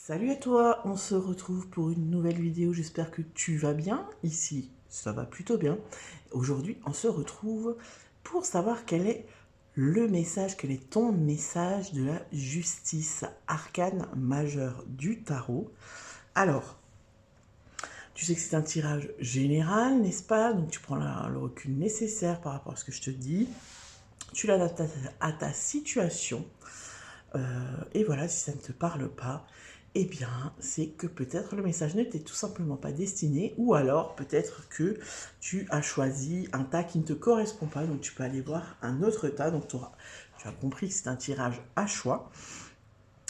Salut à toi, on se retrouve pour une nouvelle vidéo, j'espère que tu vas bien. Ici, ça va plutôt bien. Aujourd'hui, on se retrouve pour savoir quel est le message, quel est ton message de la justice, arcane majeure du tarot. Alors, tu sais que c'est un tirage général, n'est-ce pas? Donc tu prends le recul nécessaire par rapport à ce que je te dis. Tu l'adaptes à ta situation. Et voilà, si ça ne te parle pas, eh bien, c'est que peut-être le message ne t'est tout simplement pas destiné, ou alors peut-être que tu as choisi un tas qui ne te correspond pas, donc tu peux aller voir un autre tas. Donc tu as compris que c'est un tirage à choix.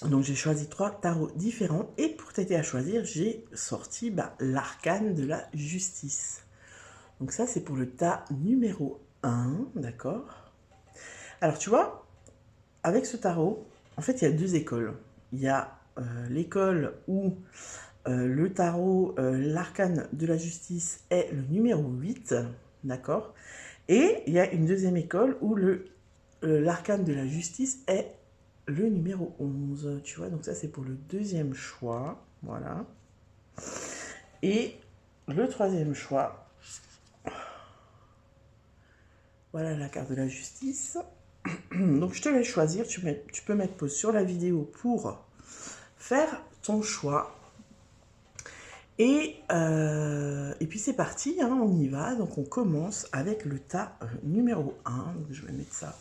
Donc j'ai choisi 3 tarots différents, et pour t'aider à choisir, j'ai sorti l'arcane de la justice. Donc ça, c'est pour le tas numéro 1, d'accord? Alors tu vois, avec ce tarot, en fait, il y a 2 écoles. Il y a l'école où le tarot, l'arcane de la justice est le numéro 8, d'accord? Et il y a une deuxième école où l'arcane de la justice est le numéro 11, tu vois? Donc ça, c'est pour le deuxième choix, voilà. Et le troisième choix, voilà la carte de la justice. Donc je te laisse choisir, tu peux mettre pause sur la vidéo pour faire ton choix. Et puis c'est parti, hein, on y va. Donc on commence avec le tas numéro 1. Donc je vais mettre ça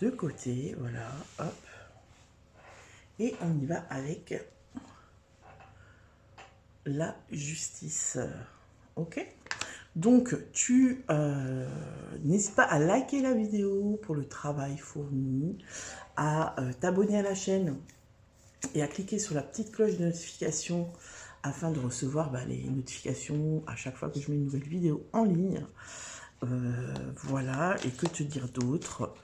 de côté, voilà, hop. Et on y va avec la justice. Ok? Donc tu n'hésites pas à liker la vidéo pour le travail fourni, à t'abonner à la chaîne et à cliquer sur la petite cloche de notification afin de recevoir les notifications à chaque fois que je mets une nouvelle vidéo en ligne. Voilà, et que te dire d'autre?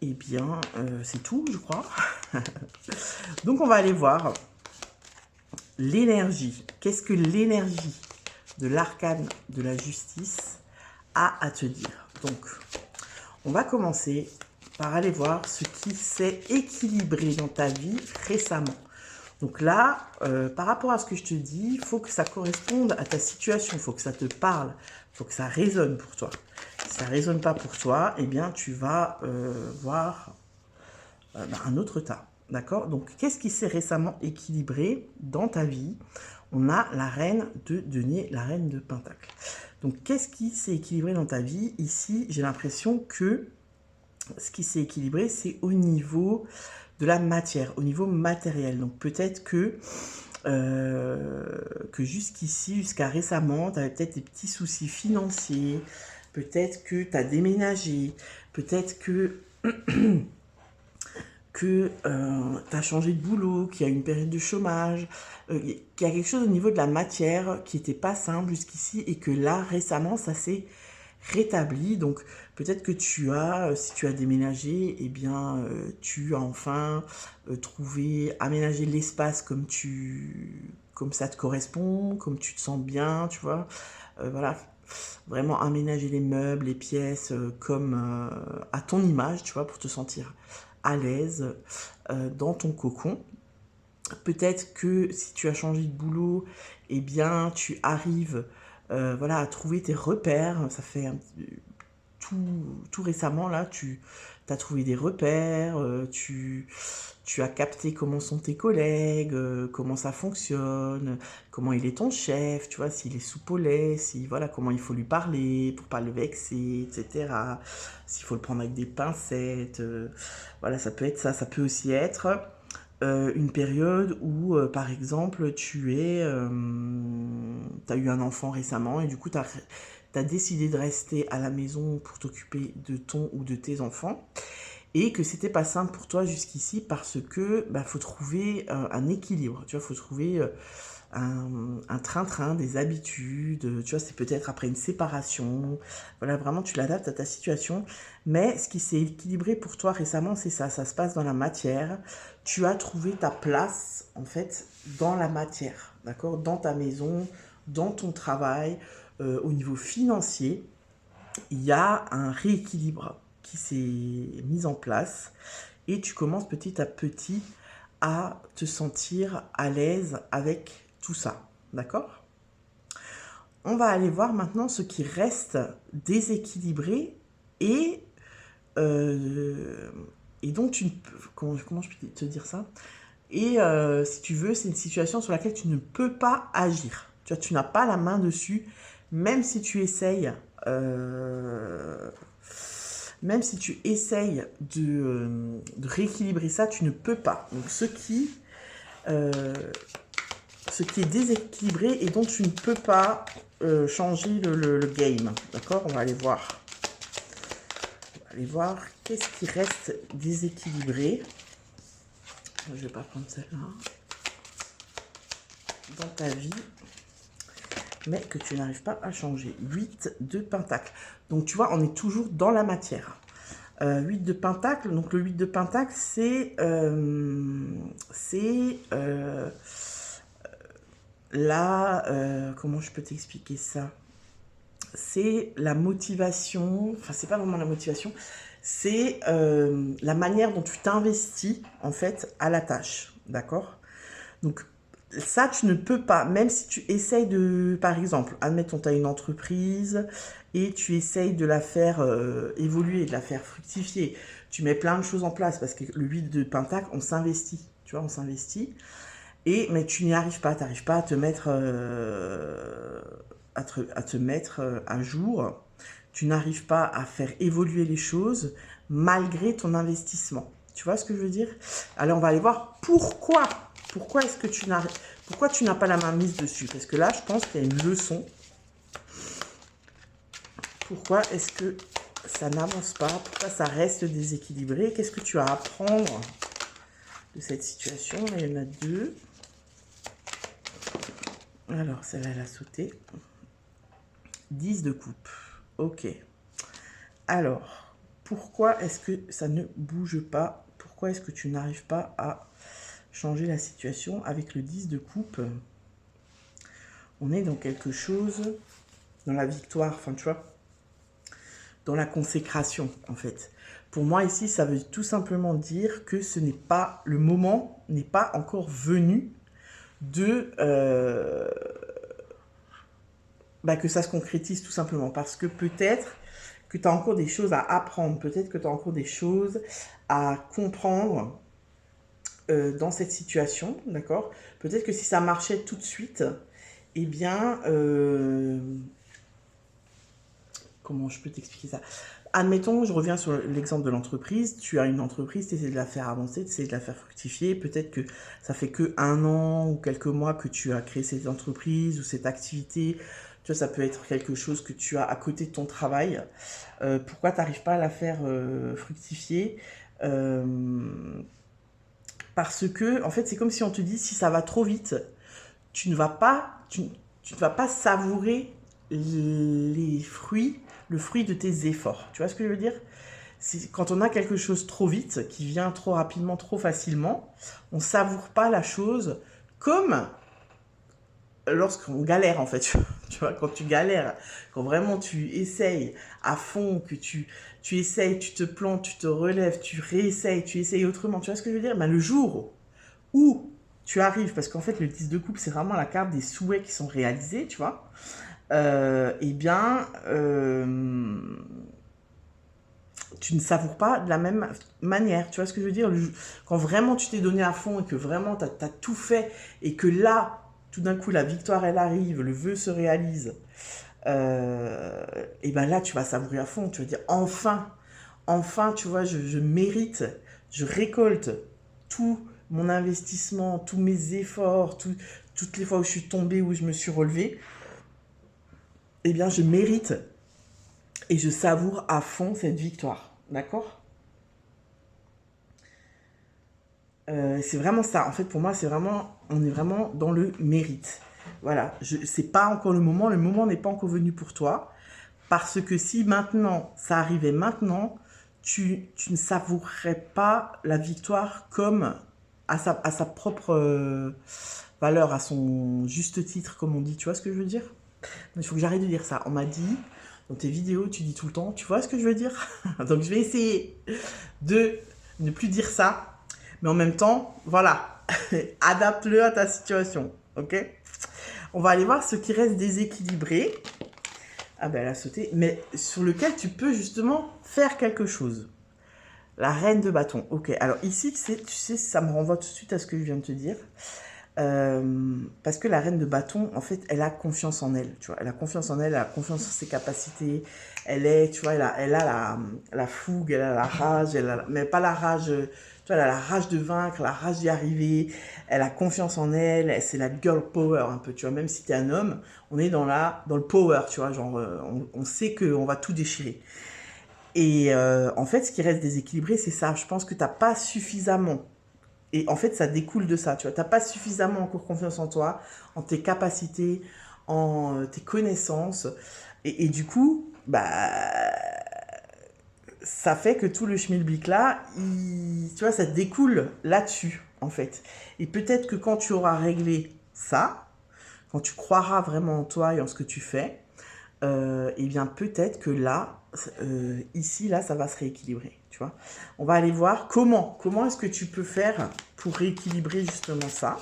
Eh bien, c'est tout, je crois. Donc, on va aller voir l'énergie. Qu'est-ce que l'énergie de l'arcane de la justice a à te dire? Donc, on va commencer par aller voir ce qui s'est équilibré dans ta vie récemment. Donc là, par rapport à ce que je te dis, il faut que ça corresponde à ta situation, il faut que ça te parle, il faut que ça résonne pour toi. Si ça ne résonne pas pour toi, eh bien, tu vas voir un autre tas. D'accord? Donc, qu'est-ce qui s'est récemment équilibré dans ta vie? On a la reine de denier, la reine de pentacle. Donc, qu'est-ce qui s'est équilibré dans ta vie? Ici, j'ai l'impression que ce qui s'est équilibré, c'est au niveau de la matière, au niveau matériel. Donc, peut-être que jusqu'ici, jusqu'à récemment, tu avais peut-être des petits soucis financiers, peut-être que tu as déménagé, peut-être que tu as changé de boulot, qu'il y a une période de chômage, qu'il y a quelque chose au niveau de la matière qui n'était pas simple jusqu'ici et que là, récemment, ça s'est rétabli. Donc, peut-être que si tu as déménagé, eh bien, tu as enfin trouvé, aménagé l'espace comme ça te correspond, comme tu te sens bien, tu vois. Voilà, vraiment aménager les meubles, les pièces comme à ton image, tu vois, pour te sentir à l'aise dans ton cocon. Peut-être que si tu as changé de boulot, eh bien, tu arrives voilà, à trouver tes repères. Ça fait tout récemment, là, tu as trouvé des repères, tu as capté comment sont tes collègues, comment ça fonctionne, comment il est ton chef, tu vois, s'il est soupe au lait, voilà, comment il faut lui parler pour pas le vexer, etc. S'il faut le prendre avec des pincettes, voilà, ça peut être ça. Ça peut aussi être une période où, par exemple, as eu un enfant récemment et du coup, tu as décidé de rester à la maison pour t'occuper de ton ou de tes enfants et que c'était pas simple pour toi jusqu'ici parce que faut trouver un équilibre, tu vois, faut trouver un train-train, des habitudes, tu vois, c'est peut-être après une séparation, voilà, vraiment tu l'adaptes à ta situation, mais ce qui s'est équilibré pour toi récemment, c'est ça se passe dans la matière, tu as trouvé ta place, en fait, dans la matière, d'accord, dans ta maison, dans ton travail, au niveau financier, il y a un rééquilibre qui s'est mis en place et tu commences petit à petit à te sentir à l'aise avec tout ça, d'accord? On va aller voir maintenant ce qui reste déséquilibré et, euh, et donc tu ne peux, comment je peux te dire ça? Et si tu veux, c'est une situation sur laquelle tu ne peux pas agir. Tu vois, tu n'as pas la main dessus, même si tu essayes, même si tu essayes de rééquilibrer ça, tu ne peux pas. Donc ce qui est déséquilibré et dont tu ne peux pas changer le game. D'accord? On va aller voir. On va aller voir qu'est-ce qui reste déséquilibré. Je ne vais pas prendre celle-là. Dans ta vie, mais que tu n'arrives pas à changer. 8 de pentacle. Donc tu vois, on est toujours dans la matière. 8 de pentacle. Donc le 8 de pentacle, c'est comment je peux t'expliquer ça? C'est la motivation, enfin c'est pas vraiment la motivation, c'est la manière dont tu t'investis en fait à la tâche, d'accord? Donc ça tu ne peux pas, même si tu essayes de, par exemple, admettons tu as une entreprise et tu essayes de la faire évoluer, de la faire fructifier, tu mets plein de choses en place parce que le 8 de pentacle, on s'investit, tu vois, on s'investit. Mais tu n'y arrives pas, tu n'arrives pas à te mettre, à jour, tu n'arrives pas à faire évoluer les choses malgré ton investissement. Tu vois ce que je veux dire? Alors on va aller voir pourquoi. Pourquoi est-ce que pourquoi tu n'as pas la main mise dessus? Parce que là, je pense qu'il y a une leçon. Pourquoi est-ce que ça n'avance pas? Pourquoi ça reste déséquilibré? Qu'est-ce que tu as à apprendre de cette situation? Là, il y en a deux. Alors, celle-là, elle a sauté. 10 de coupe. Ok. Alors, pourquoi est-ce que ça ne bouge pas? Pourquoi est-ce que tu n'arrives pas à changer la situation avec le 10 de coupe? On est dans quelque chose, dans la victoire, enfin, tu vois, dans la consécration, en fait. Pour moi, ici, ça veut tout simplement dire que ce n'est pas, le moment n'est pas encore venu de... que ça se concrétise tout simplement. Parce que peut-être que tu as encore des choses à apprendre, peut-être que tu as encore des choses à comprendre dans cette situation, d'accord? Peut-être que si ça marchait tout de suite, eh bien, comment je peux t'expliquer ça? Admettons, je reviens sur l'exemple de l'entreprise. Tu as une entreprise, tu essaies de la faire avancer, tu essaies de la faire fructifier. Peut-être que ça fait que 1 an ou quelques mois que tu as créé cette entreprise ou cette activité. Tu vois, ça peut être quelque chose que tu as à côté de ton travail. Pourquoi tu n'arrives pas à la faire fructifier? Parce que, en fait, c'est comme si on te dit, si ça va trop vite, tu ne vas pas, tu ne vas pas savourer les fruits, le fruit de tes efforts. Tu vois ce que je veux dire? Quand on a quelque chose trop vite, qui vient trop rapidement, trop facilement, on ne savoure pas la chose comme lorsqu'on galère, en fait. Tu vois, quand tu galères, quand vraiment tu essayes à fond, que tu essayes, tu te plantes, tu te relèves, tu réessayes, tu essayes autrement. Tu vois ce que je veux dire? Le jour où tu arrives, parce qu'en fait, le 10 de coupe, c'est vraiment la carte des souhaits qui sont réalisés, tu vois, tu ne savoures pas de la même manière. Tu vois ce que je veux dire? Quand vraiment tu t'es donné à fond et que vraiment tu as tout fait et que là, tout d'un coup, la victoire, elle arrive, le vœu se réalise, et là, tu vas savourer à fond. Tu vas dire, enfin, tu vois, je mérite, je récolte tout mon investissement, tous mes efforts, toutes les fois où je suis tombée, où je me suis relevée, eh bien, je mérite et je savoure à fond cette victoire. D'accord? C'est vraiment ça. En fait, pour moi, on est vraiment dans le mérite. Voilà, c'est pas encore le moment n'est pas encore venu pour toi. Parce que si maintenant, ça arrivait maintenant, tu ne savourerais pas la victoire comme à sa propre valeur, à son juste titre, comme on dit. Tu vois ce que je veux dire? Il faut que j'arrête de dire ça. On m'a dit, dans tes vidéos, tu dis tout le temps, tu vois ce que je veux dire? Donc je vais essayer de ne plus dire ça. Mais en même temps, voilà, adapte-le à ta situation, ok? On va aller voir ce qui reste déséquilibré. Ah ben elle a sauté, mais sur lequel tu peux justement faire quelque chose. La reine de bâton, ok. Alors ici, tu sais, ça me renvoie tout de suite à ce que je viens de te dire. Parce que la reine de bâton, en fait, elle a confiance en elle, tu vois. Elle a confiance en elle, elle a confiance en ses capacités. Elle est, tu vois, elle a la fougue, elle a la rage, mais pas la rage, tu vois, elle a la rage de vaincre, la rage d'y arriver. Elle a confiance en elle, c'est la girl power un peu, tu vois. Même si t'es un homme, on est dans le power, tu vois. Genre, on sait qu'on va tout déchirer. Et en fait, ce qui reste déséquilibré, c'est ça. Je pense que t'as pas suffisamment. Et en fait, ça découle de ça, tu vois. T'as pas suffisamment encore confiance en toi, en tes capacités, en tes connaissances. Et du coup, bah, ça fait que tout le schmilblick là, tu vois, ça découle là-dessus, en fait. Et peut-être que quand tu auras réglé ça, quand tu croiras vraiment en toi et en ce que tu fais, eh bien peut-être que là, ici, là, ça va se rééquilibrer, tu vois. On va aller voir comment est-ce que tu peux faire pour rééquilibrer justement ça.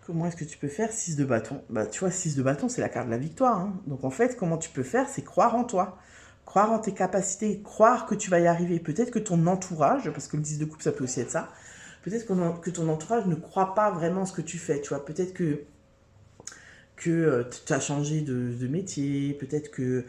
Comment est-ce que tu peux faire 6 de bâton? Bah, tu vois, 6 de bâton, c'est la carte de la victoire, hein. Donc en fait, comment tu peux faire, c'est croire en toi. Croire en tes capacités, croire que tu vas y arriver. Peut-être que ton entourage, parce que le 10 de coupe, ça peut aussi être ça, peut-être que ton entourage ne croit pas vraiment ce que tu fais, tu vois. Peut-être que tu as changé de métier, peut-être que,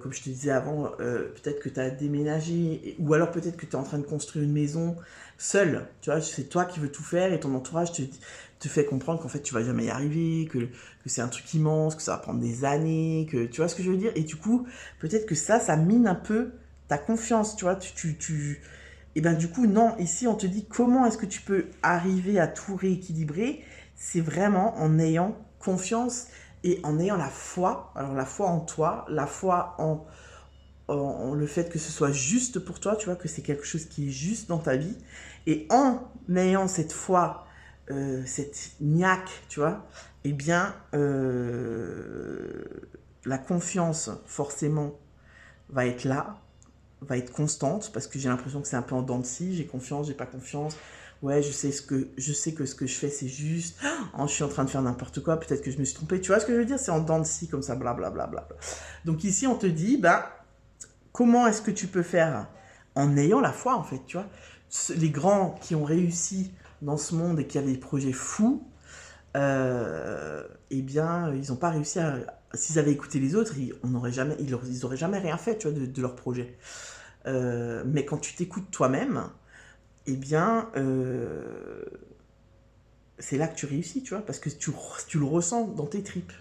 comme je te disais avant, peut-être que tu as déménagé, ou alors peut-être que tu es en train de construire une maison seul, tu vois, c'est toi qui veux tout faire et ton entourage te fait comprendre qu'en fait tu vas jamais y arriver, que c'est un truc immense, que ça va prendre des années, que tu vois ce que je veux dire, et du coup, peut-être que ça mine un peu ta confiance, tu vois, et bien du coup, non, ici on te dit comment est-ce que tu peux arriver à tout rééquilibrer, c'est vraiment en ayant confiance et en ayant la foi, alors la foi en toi, la foi en le fait que ce soit juste pour toi, tu vois, que c'est quelque chose qui est juste dans ta vie, et en ayant cette foi, cette niaque, tu vois, eh bien, la confiance, forcément, va être là, va être constante, parce que j'ai l'impression que c'est un peu en dents de scie, j'ai confiance, j'ai pas confiance, ouais, je sais que ce que je fais c'est juste, oh, je suis en train de faire n'importe quoi, peut-être que je me suis trompée, tu vois ce que je veux dire, c'est en dents de scie comme ça, blablabla. Bla, bla, bla. Donc ici on te dit, bah, comment est-ce que tu peux faire en ayant la foi en fait, tu vois, les grands qui ont réussi dans ce monde et qui avaient des projets fous, eh bien, ils n'ont pas réussi à. S'ils avaient écouté les autres, ils n'auraient jamais rien fait, tu vois, de leur projet. Mais quand tu t'écoutes toi-même, eh bien, c'est là que tu réussis, tu vois, parce que tu le ressens dans tes tripes.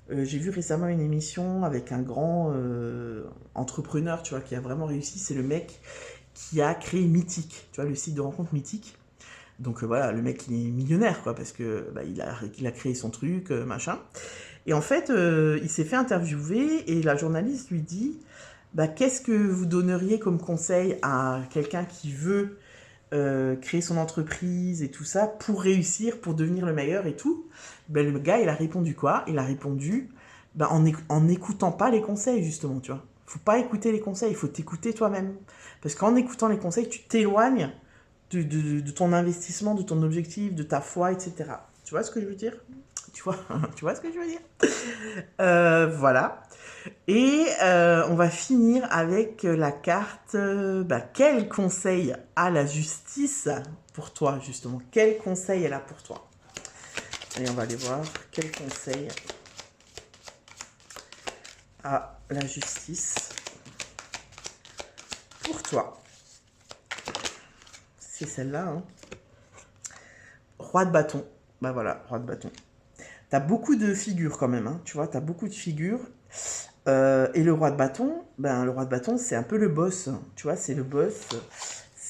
J'ai vu récemment une émission avec un grand entrepreneur, tu vois, qui a vraiment réussi. C'est le mec qui a créé Mythique, tu vois, le site de rencontre Mythique. Donc voilà, le mec il est millionnaire, quoi, parce que bah, il a créé son truc, machin. Et en fait, il s'est fait interviewer et la journaliste lui dit, bah, qu'est-ce que vous donneriez comme conseil à quelqu'un qui veut créer son entreprise et tout ça pour réussir, pour devenir le meilleur et tout? Ben, le gars, il a répondu quoi? Il a répondu ben, en n'écoutant pas les conseils, justement, tu vois. Faut pas écouter les conseils, il faut t'écouter toi-même. Parce qu'en écoutant les conseils, tu t'éloignes de ton investissement, de ton objectif, de ta foi, etc. Tu vois ce que je veux dire? Tu vois ce que je veux dire? Voilà. Et on va finir avec la carte bah, quel conseil a la justice pour toi, justement? Quel conseil elle a pour toi? Allez, on va aller voir. Quel conseil a la justice pour toi? C'est celle-là, hein. Roi de bâton. Bah voilà, roi de bâton. T'as beaucoup de figures quand même, hein, tu vois, t'as beaucoup de figures. Et le roi de bâton, ben, le roi de bâton, c'est un peu le boss, tu vois, c'est le boss.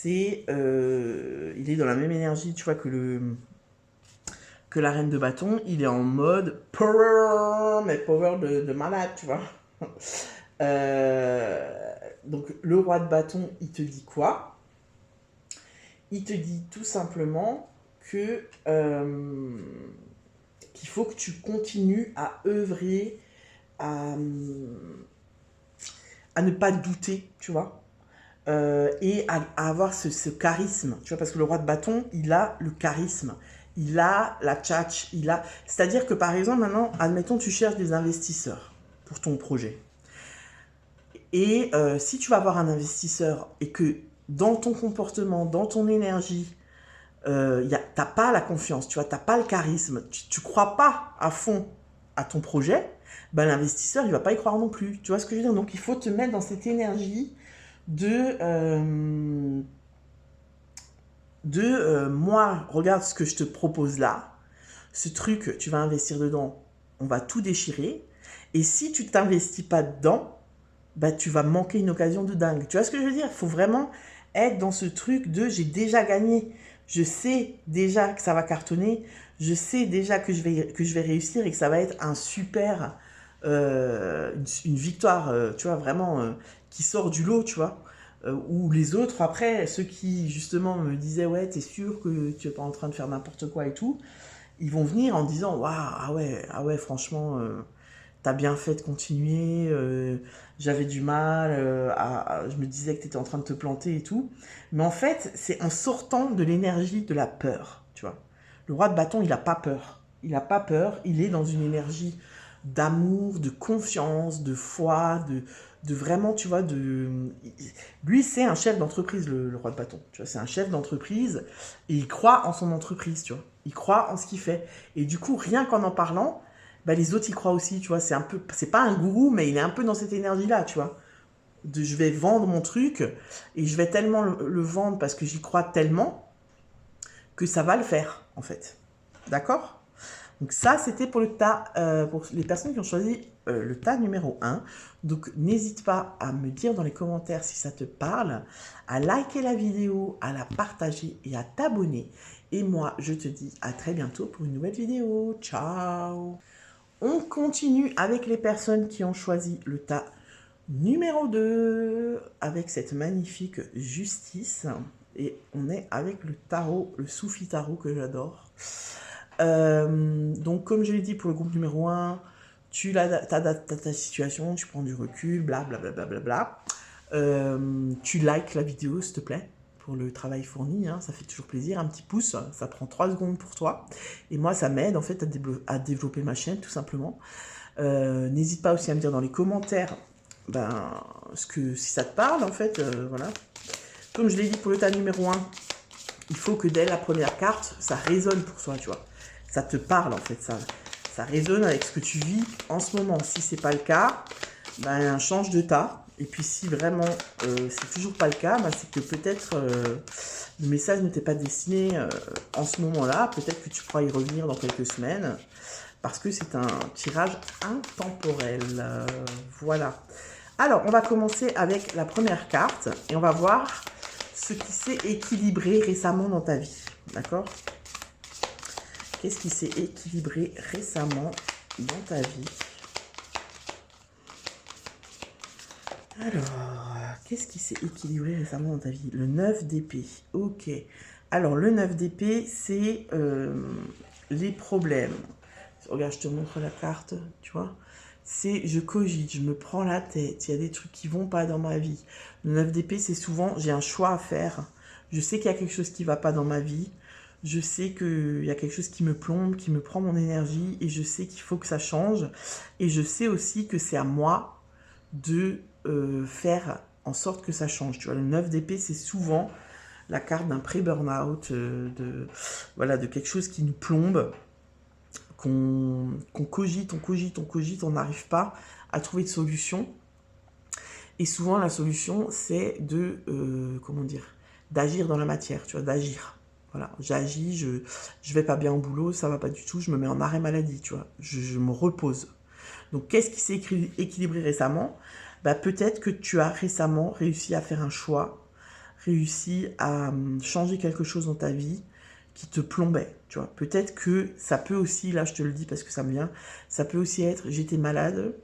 Il est dans la même énergie, tu vois, que la reine de bâton. Il est en mode power, mais power de malade, tu vois. Donc le roi de bâton, il te dit quoi? Il te dit tout simplement que qu'il faut que tu continues à œuvrer, à ne pas douter, tu vois. et à avoir ce charisme, tu vois, parce que le roi de bâton, il a le charisme, il a la tchatch, il a... C'est-à-dire que, par exemple, maintenant, admettons, tu cherches des investisseurs pour ton projet. Et si tu vas avoir un investisseur et que dans ton comportement, dans ton énergie, t'as pas la confiance, tu vois, t'as pas le charisme, tu crois pas à fond à ton projet, ben l'investisseur, il va pas y croire non plus. Tu vois ce que je veux dire? Donc, il faut te mettre dans cette énergie moi, regarde ce que je te propose là, ce truc, tu vas investir dedans, on va tout déchirer, et si tu t'investis pas dedans, bah tu vas manquer une occasion de dingue. Tu vois ce que je veux dire? Il faut vraiment être dans ce truc de j'ai déjà gagné, je sais déjà que ça va cartonner, je sais déjà que je vais réussir et que ça va être un super, une victoire, tu vois, vraiment qui sort du lot, tu vois. Ou les autres, après, ceux qui justement me disaient ouais, t'es sûr que tu n'es pas en train de faire n'importe quoi et tout, ils vont venir en disant waouh, ah ouais, franchement, t'as bien fait de continuer, j'avais du mal, je me disais que t'étais en train de te planter et tout. Mais en fait, c'est en sortant de l'énergie de la peur, tu vois. Le roi de bâton, il n'a pas peur. Il n'a pas peur, il est dans une énergie d'amour, de confiance, de foi, de vraiment, tu vois, lui, c'est un chef d'entreprise, le roi de bâton. Tu vois, c'est un chef d'entreprise et il croit en son entreprise, tu vois. Il croit en ce qu'il fait. Et du coup, rien qu'en en parlant, bah, les autres y croient aussi, tu vois. C'est pas un gourou, mais il est un peu dans cette énergie-là, tu vois. Je vais vendre mon truc et je vais tellement le vendre parce que j'y crois tellement que ça va le faire, en fait. D'accord? Donc ça, c'était pour le tas, pour les personnes qui ont choisi le tas numéro 1. Donc n'hésite pas à me dire dans les commentaires si ça te parle, à liker la vidéo, à la partager et à t'abonner. Et moi, je te dis à très bientôt pour une nouvelle vidéo. Ciao! On continue avec les personnes qui ont choisi le tas numéro 2 avec cette magnifique justice. Et on est avec le tarot, le Soufi tarot que j'adore. Donc, comme je l'ai dit pour le groupe numéro 1, tu t'adaptes à ta situation, tu prends du recul, blablabla. Bla, bla, bla, bla. Tu likes la vidéo, s'il te plaît, pour le travail fourni, hein, ça fait toujours plaisir. Un petit pouce, ça prend 3 secondes pour toi. Et moi, ça m'aide en fait à développer ma chaîne, tout simplement. N'hésite pas aussi à me dire dans les commentaires si ça te parle, en fait. Voilà. Comme je l'ai dit pour le tas numéro 1, il faut que dès la première carte, ça résonne pour toi, tu vois. Ça te parle, en fait, ça résonne avec ce que tu vis en ce moment. Si c'est pas le cas, ben, change de tas. Et puis si vraiment c'est toujours pas le cas, ben, c'est que peut-être le message ne t'est pas destiné en ce moment-là. Peut-être que tu pourras y revenir dans quelques semaines. Parce que c'est un tirage intemporel. Voilà. Alors, on va commencer avec la première carte. Et on va voir ce qui s'est équilibré récemment dans ta vie. D'accord? Qu'est-ce qui s'est équilibré récemment dans ta vie? Alors, qu'est-ce qui s'est équilibré récemment dans ta vie? Le 9 d'épée. Ok. Alors, le 9 d'épée, c'est les problèmes. Regarde, je te montre la carte, tu vois. C'est je cogite, je me prends la tête, il y a des trucs qui vont pas dans ma vie. Le 9 d'épée, c'est souvent, j'ai un choix à faire. Je sais qu'il y a quelque chose qui va pas dans ma vie. Je sais qu'il y a quelque chose qui me plombe, qui me prend mon énergie. Et je sais qu'il faut que ça change. Et je sais aussi que c'est à moi de faire en sorte que ça change. Tu vois, le 9 d'épée, c'est souvent la carte d'un pré-burnout, voilà, de quelque chose qui nous plombe, qu'on cogite, on n'arrive pas à trouver de solution. Et souvent, la solution, c'est comment dire, d'agir dans la matière, tu vois, d'agir. Voilà, j'agis, je vais pas bien au boulot, ça va pas du tout, je me mets en arrêt maladie, tu vois, je me repose. Donc, qu'est-ce qui s'est équilibré récemment? Bah, peut-être que tu as récemment réussi à faire un choix, réussi à changer quelque chose dans ta vie qui te plombait, tu vois. Peut-être que ça peut aussi, là je te le dis parce que ça me vient, ça peut aussi être, j'étais malade,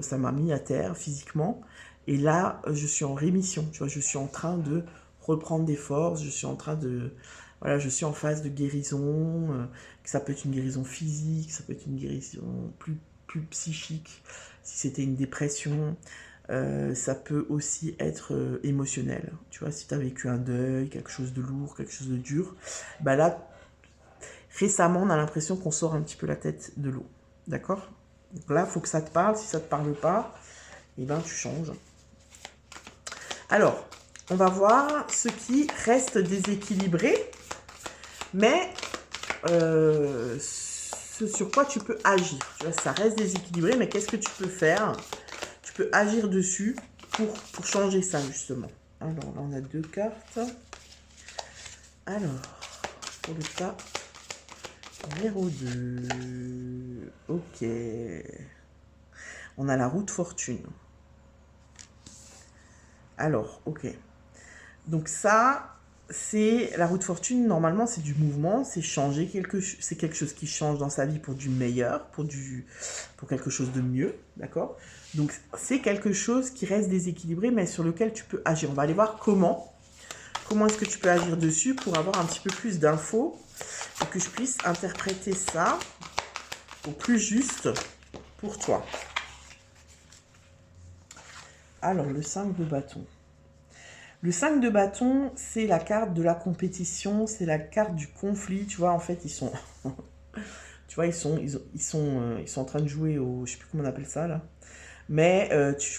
ça m'a mis à terre physiquement, et là je suis en rémission, tu vois, je suis en train de reprendre des forces, je suis en train de, voilà, je suis en phase de guérison, ça peut être une guérison physique, ça peut être une guérison plus psychique, si c'était une dépression, Ça peut aussi être émotionnel. Tu vois, si tu as vécu un deuil, quelque chose de lourd, quelque chose de dur, bah là, récemment, on a l'impression qu'on sort un petit peu la tête de l'eau. D'accord? Donc là, il faut que ça te parle. Si ça ne te parle pas, eh ben, tu changes. Alors, on va voir ce qui reste déséquilibré, mais ce sur quoi tu peux agir. Tu vois, ça reste déséquilibré, mais qu'est-ce que tu peux faire? Tu peux agir dessus pour changer ça, justement. Alors, là, on a 2 cartes. Alors, pour le cas numéro 2. Ok. On a la roue de fortune. Alors, ok. Donc ça, c'est la roue de fortune, normalement, c'est du mouvement, c'est changer c'est quelque chose qui change dans sa vie pour du meilleur, pour quelque chose de mieux, d'accord? Donc c'est quelque chose qui reste déséquilibré, mais sur lequel tu peux agir. On va aller voir comment est-ce que tu peux agir dessus pour avoir un petit peu plus d'infos et que je puisse interpréter ça au plus juste pour toi. Alors, le 5 de bâton. Le 5 de bâton, c'est la carte de la compétition, c'est la carte du conflit. Tu vois, en fait, ils sont... tu vois, ils sont en train de jouer au... Je sais plus comment on appelle ça, là. Mais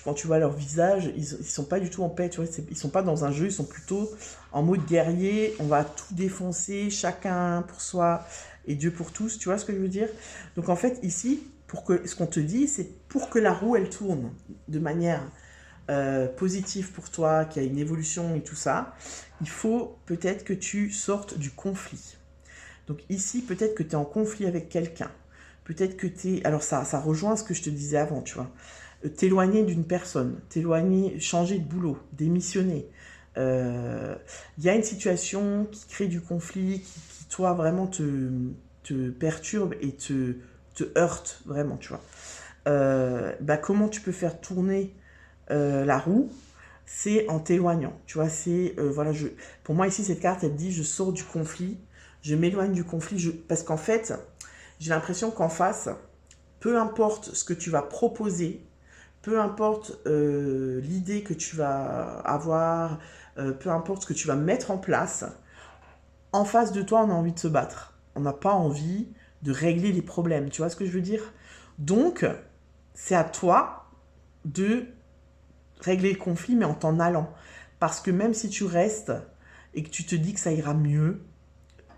quand tu vois leur visage, ils sont pas du tout en paix, tu vois. Ils sont pas dans un jeu, ils sont plutôt en mode guerrier. On va tout défoncer, chacun pour soi et Dieu pour tous. Tu vois ce que je veux dire? Donc, en fait, ici, ce qu'on te dit, c'est pour que la roue, elle tourne de manière... positif pour toi, qui a une évolution et tout ça, il faut peut-être que tu sortes du conflit. Donc ici, peut-être que tu es en conflit avec quelqu'un. Peut-être que tu es... Alors ça rejoint ce que je te disais avant, tu vois. T'éloigner d'une personne, changer de boulot, démissionner. Il y a une situation qui crée du conflit, qui toi, vraiment te perturbe et te heurte, vraiment, tu vois. Comment tu peux faire tourner la roue, c'est en t'éloignant. Tu vois, c'est voilà, pour moi ici cette carte elle dit je sors du conflit, je m'éloigne du conflit, parce qu'en fait j'ai l'impression qu'en face, peu importe ce que tu vas proposer, peu importe l'idée que tu vas avoir, peu importe ce que tu vas mettre en place, en face de toi on a envie de se battre. On n'a pas envie de régler les problèmes. Tu vois ce que je veux dire? Donc c'est à toi de régler le conflit, mais en t'en allant. Parce que même si tu restes et que tu te dis que ça ira mieux,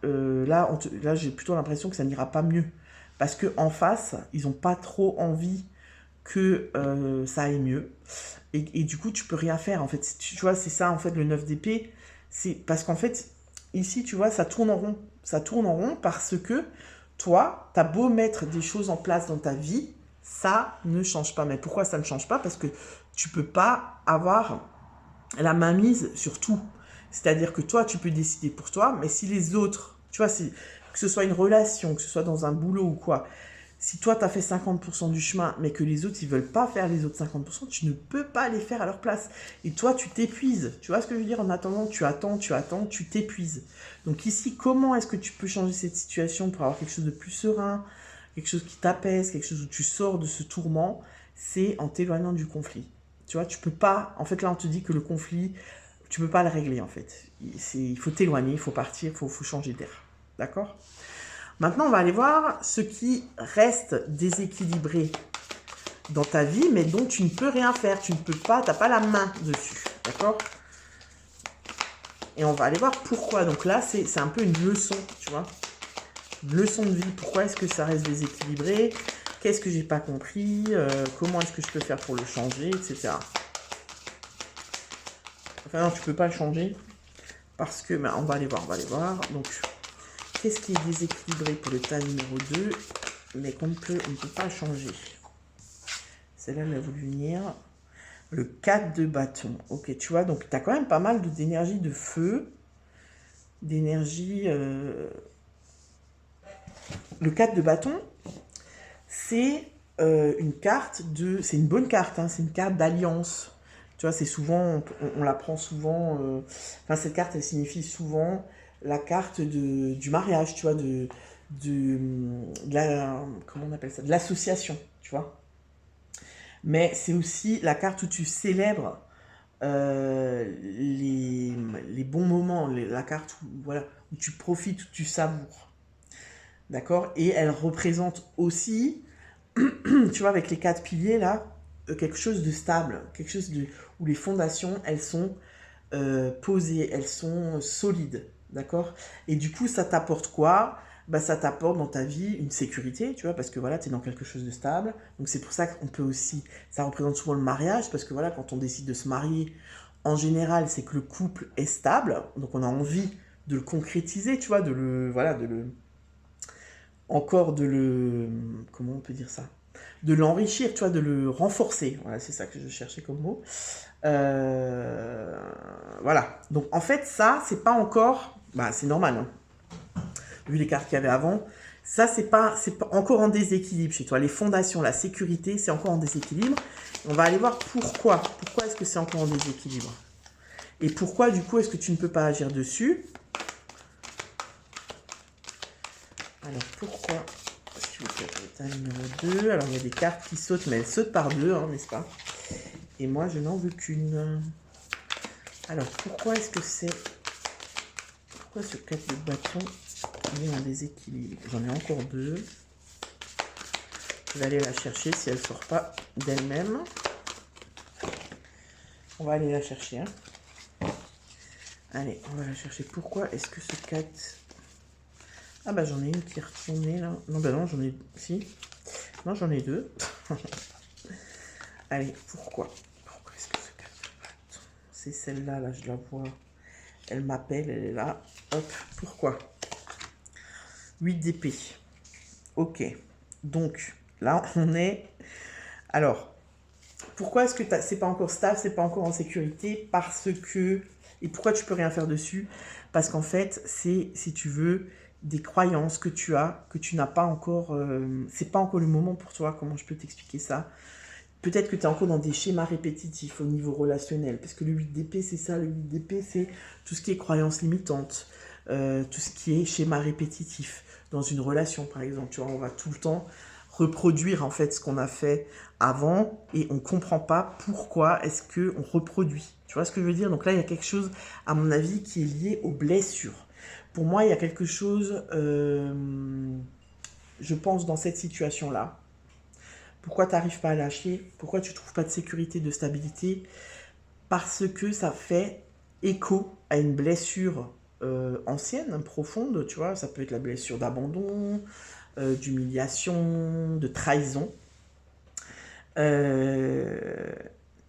là j'ai plutôt l'impression que ça n'ira pas mieux. Parce qu'en face, ils n'ont pas trop envie que ça aille mieux. Et du coup, tu peux rien faire. En fait, tu vois, c'est ça, en fait, le 9 d'épée. C'est parce qu'en fait, ici, tu vois, ça tourne en rond. Ça tourne en rond parce que toi, tu as beau mettre des choses en place dans ta vie, ça ne change pas. Mais pourquoi ça ne change pas? Parce que tu peux pas avoir la mainmise sur tout. C'est-à-dire que toi, tu peux décider pour toi, mais si les autres, tu vois, que ce soit une relation, que ce soit dans un boulot ou quoi, si toi, tu as fait 50% du chemin, mais que les autres, ils veulent pas faire les autres 50%, tu ne peux pas les faire à leur place. Et toi, tu t'épuises. Tu vois ce que je veux dire? En attendant, tu attends, tu t'épuises. Donc ici, comment est-ce que tu peux changer cette situation pour avoir quelque chose de plus serein, quelque chose qui t'apaise, quelque chose où tu sors de ce tourment? C'est en t'éloignant du conflit. Tu vois, tu peux pas... En fait, là, on te dit que le conflit, tu peux pas le régler, en fait. Il faut t'éloigner, il faut partir, il faut changer d'air. D'accord? Maintenant, on va aller voir ce qui reste déséquilibré dans ta vie, mais dont tu ne peux rien faire. Tu ne peux pas, tu n'as pas la main dessus. D'accord? Et on va aller voir pourquoi. Donc là, c'est un peu une leçon, tu vois. Une leçon de vie. Pourquoi est-ce que ça reste déséquilibré? Qu'est-ce que j'ai pas compris? Comment est-ce que je peux faire pour le changer, etc. Enfin non, tu peux pas le changer. Parce que, on va aller voir, Donc, qu'est-ce qui est déséquilibré pour le tas numéro 2, mais qu'on ne peut pas changer? Celle-là, elle a voulu venir. Le 4 de bâton. Ok, tu vois, donc tu as quand même pas mal d'énergie de feu, d'énergie... Le 4 de bâton, c'est une carte de... C'est une bonne carte, hein, c'est une carte d'alliance. Tu vois, c'est souvent... On la prend souvent... Enfin, cette carte, elle signifie souvent la carte du mariage, tu vois, de la... Comment on appelle ça? De l'association, tu vois. mais c'est aussi la carte où tu célèbres les bons moments, la carte où, voilà, où tu profites, où tu savoures. D'accord? Et elle représente aussi, tu vois, avec les 4 piliers là, quelque chose de stable, quelque chose où les fondations, elles sont posées, elles sont solides. D'accord? Et du coup, ça t'apporte quoi? Bah, ça t'apporte dans ta vie une sécurité, tu vois, parce que voilà, tu es dans quelque chose de stable. Donc c'est pour ça qu'on peut aussi, ça représente souvent le mariage, parce que voilà, quand on décide de se marier, en général, c'est que le couple est stable, donc on a envie de le concrétiser, tu vois, voilà, comment on peut dire ça? De l'enrichir, tu vois, de le renforcer. Voilà, c'est ça que je cherchais comme mot. Voilà. Donc en fait, ça, c'est pas encore, bah c'est normal, hein, vu les cartes qu'il y avait avant. Ça, c'est pas encore en déséquilibre chez toi. Les fondations, la sécurité, c'est encore en déséquilibre. On va aller voir pourquoi. Pourquoi est-ce que c'est encore en déséquilibre? Et pourquoi, du coup, est-ce que tu ne peux pas agir dessus? Alors, pourquoi? S'il vous plaît, état numéro 2. Alors, il y a des cartes qui sautent, mais elles sautent par deux, hein, n'est-ce pas? Et moi, je n'en veux qu'une. Alors, pourquoi est-ce que c'est... Pourquoi ce 4 de bâton est en déséquilibre? J'en ai encore 2. Je vais aller la chercher si elle ne sort pas d'elle-même. On va aller la chercher. Hein. Allez, on va la chercher. Pourquoi est-ce que ce 4... Ah bah j'en ai une qui est retournée là. Non bah non, j'en ai... Si. Non, j'en ai 2. Allez, pourquoi est-ce que ce 4 de bâton... C'est celle-là, là, je la vois. Elle m'appelle, elle est là. Hop, pourquoi 8 d'épée. Ok. Donc, là, on est... Alors, pourquoi est-ce que c'est pas encore stable, c'est pas encore en sécurité? Parce que... Et pourquoi tu peux rien faire dessus? Parce qu'en fait, c'est, si tu veux, des croyances que tu as, que tu n'as pas encore... c'est pas encore le moment pour toi. Comment je peux t'expliquer ça? Peut-être que tu es encore dans des schémas répétitifs au niveau relationnel. Parce que le 8 d'épée, c'est ça. Le 8 d'épée, c'est tout ce qui est croyances limitantes. Tout ce qui est schéma répétitif. Dans une relation, par exemple. Tu vois, on va tout le temps reproduire, en fait, ce qu'on a fait avant. Et on ne comprend pas pourquoi est-ce qu'on reproduit. Tu vois ce que je veux dire? Donc là, il y a quelque chose, à mon avis, qui est lié aux blessures. Pour moi, il y a quelque chose, je pense, dans cette situation-là. Pourquoi tu n'arrives pas à lâcher? Pourquoi tu ne trouves pas de sécurité, de stabilité? Parce que ça fait écho à une blessure ancienne, profonde, tu vois. Ça peut être la blessure d'abandon, d'humiliation, de trahison. Et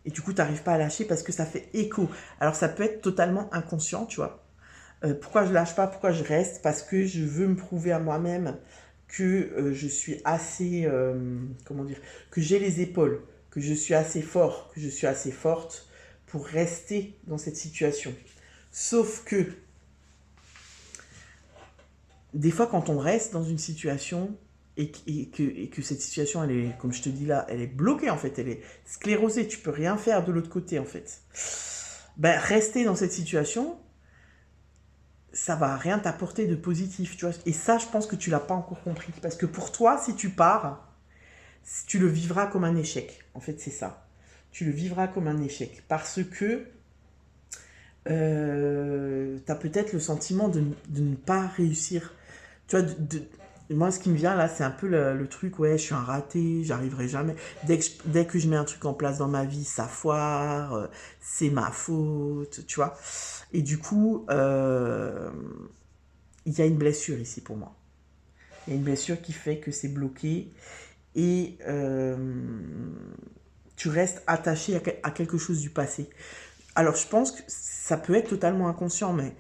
du coup, tu n'arrives pas à lâcher parce que ça fait écho. Alors, ça peut être totalement inconscient, tu vois. Pourquoi je lâche pas? Pourquoi je reste? Parce que je veux me prouver à moi-même que je suis assez, comment dire, que j'ai les épaules, que je suis assez fort, que je suis assez forte pour rester dans cette situation. Sauf que, des fois, quand on reste dans une situation et que cette situation, elle est, comme je te dis là, elle est bloquée en fait, elle est sclérosée, tu peux rien faire de l'autre côté en fait. Ben, rester dans cette situation, ça va rien t'apporter de positif, tu vois. Et ça, je pense que tu l'as pas encore compris. Parce que pour toi, si tu pars, tu le vivras comme un échec. En fait, c'est ça. Tu le vivras comme un échec. Parce que tu as peut-être le sentiment de ne pas réussir. Tu vois, moi, ce qui me vient là, c'est un peu le truc, ouais, je suis un raté, j'arriverai jamais. Dès que je mets un truc en place dans ma vie, ça foire, c'est ma faute, tu vois. Et du coup, il y a une blessure ici pour moi. Il y a une blessure qui fait que c'est bloqué et tu restes attaché à quelque chose du passé. Alors, je pense que ça peut être totalement inconscient, mais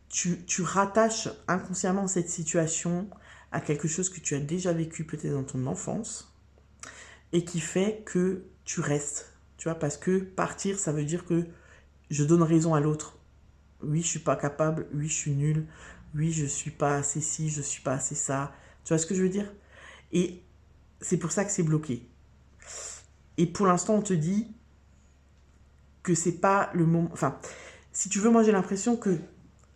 tu rattaches inconsciemment cette situation à quelque chose que tu as déjà vécu peut-être dans ton enfance et qui fait que tu restes. Tu vois, parce que partir, ça veut dire que je donne raison à l'autre. Oui, je suis pas capable. Oui, je suis nul. Oui, je suis pas assez ci, je suis pas assez ça. Tu vois ce que je veux dire? Et c'est pour ça que c'est bloqué. Et pour l'instant, on te dit que c'est pas le moment. Enfin, si tu veux, moi j'ai l'impression que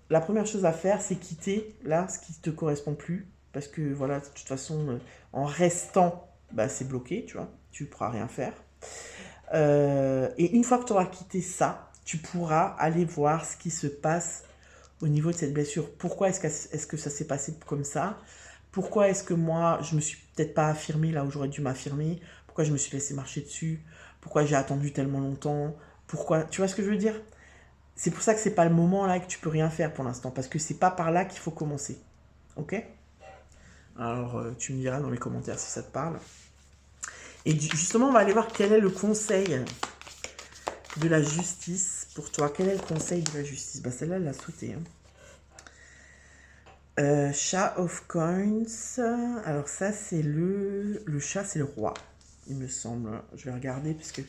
la première chose à faire, c'est quitter là ce qui te correspond plus. Parce que voilà, de toute façon, en restant, bah, c'est bloqué, tu vois. Tu ne pourras rien faire. Et une fois que tu auras quitté ça, tu pourras aller voir ce qui se passe au niveau de cette blessure. Pourquoi est-ce que ça s'est passé comme ça? Pourquoi est-ce que moi, je me suis peut-être pas affirmée là où j'aurais dû m'affirmer? Pourquoi je me suis laissé marcher dessus? Pourquoi j'ai attendu tellement longtemps? Pourquoi? Tu vois ce que je veux dire? C'est pour ça que c'est pas le moment là et que tu peux rien faire pour l'instant, parce que c'est pas par là qu'il faut commencer. Ok? Alors, tu me diras dans les commentaires si ça te parle. Et justement, on va aller voir quel est le conseil de la justice pour toi. Quel est le conseil de la justice? Bah, celle-là, elle l'a sauté. Chat of Coins. Alors ça, c'est le chat, c'est le roi, il me semble. Je vais regarder parce que...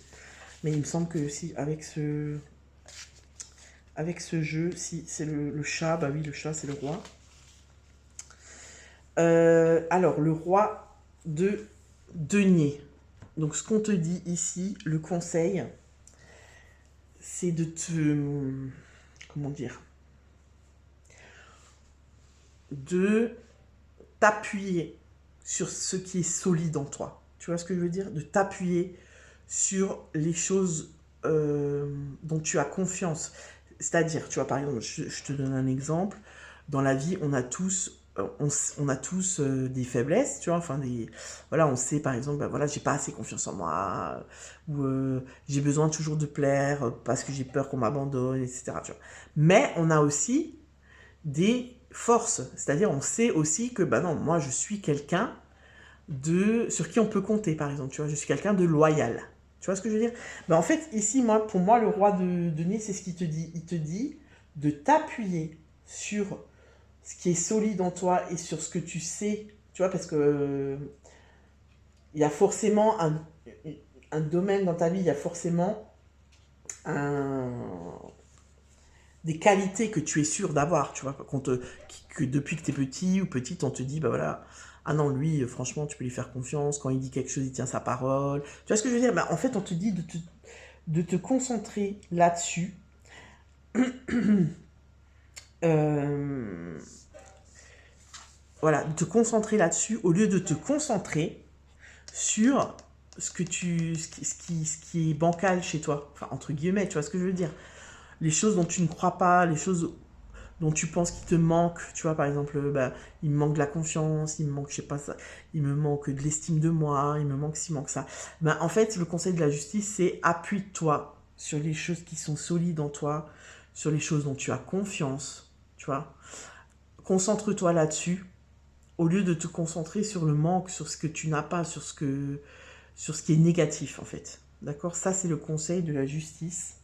Mais il me semble que si avec ce jeu, si c'est le chat, bah oui, le chat, c'est le roi. Alors, le roi de denier. Donc, ce qu'on te dit ici, le conseil, c'est de te... Comment dire? De t'appuyer sur ce qui est solide en toi. Tu vois ce que je veux dire? De t'appuyer sur les choses dont tu as confiance. C'est-à-dire, tu vois, par exemple, je te donne un exemple. Dans la vie, on a tous des faiblesses, tu vois, enfin voilà, on sait par exemple, ben voilà, j'ai pas assez confiance en moi, ou j'ai besoin toujours de plaire parce que j'ai peur qu'on m'abandonne, etc. Tu vois. Mais on a aussi des forces, c'est-à-dire on sait aussi que, bah non, moi je suis quelqu'un sur qui on peut compter, par exemple, tu vois, je suis quelqu'un de loyal. Tu vois ce que je veux dire? Ben, en fait, ici, moi, pour moi, le roi de denier, c'est ce qu'il te dit. Il te dit de t'appuyer sur ce qui est solide en toi et sur ce que tu sais, tu vois, parce que il y a forcément un domaine dans ta vie, il y a forcément des qualités que tu es sûr d'avoir, tu vois, que depuis que tu es petit ou petite, on te dit, bah voilà, ah non, lui, franchement, tu peux lui faire confiance, quand il dit quelque chose, il tient sa parole. Tu vois ce que je veux dire? Bah, en fait, on te dit de te concentrer là-dessus. Voilà, de te concentrer là-dessus au lieu de te concentrer sur ce qui est bancal chez toi. Enfin, entre guillemets, tu vois ce que je veux dire? Les choses dont tu ne crois pas, les choses dont tu penses qu'il te manque, tu vois, par exemple, bah, il me manque de la confiance, il me manque, je sais pas ça, il me manque de l'estime de moi, il me manque ci, manque ça. Ben, en fait, le conseil de la justice, c'est appuie-toi sur les choses qui sont solides en toi, sur les choses dont tu as confiance, tu vois. Concentre-toi là-dessus, au lieu de te concentrer sur le manque, sur ce que tu n'as pas, sur ce qui est négatif, en fait. D'accord? Ça, c'est le conseil de la justice.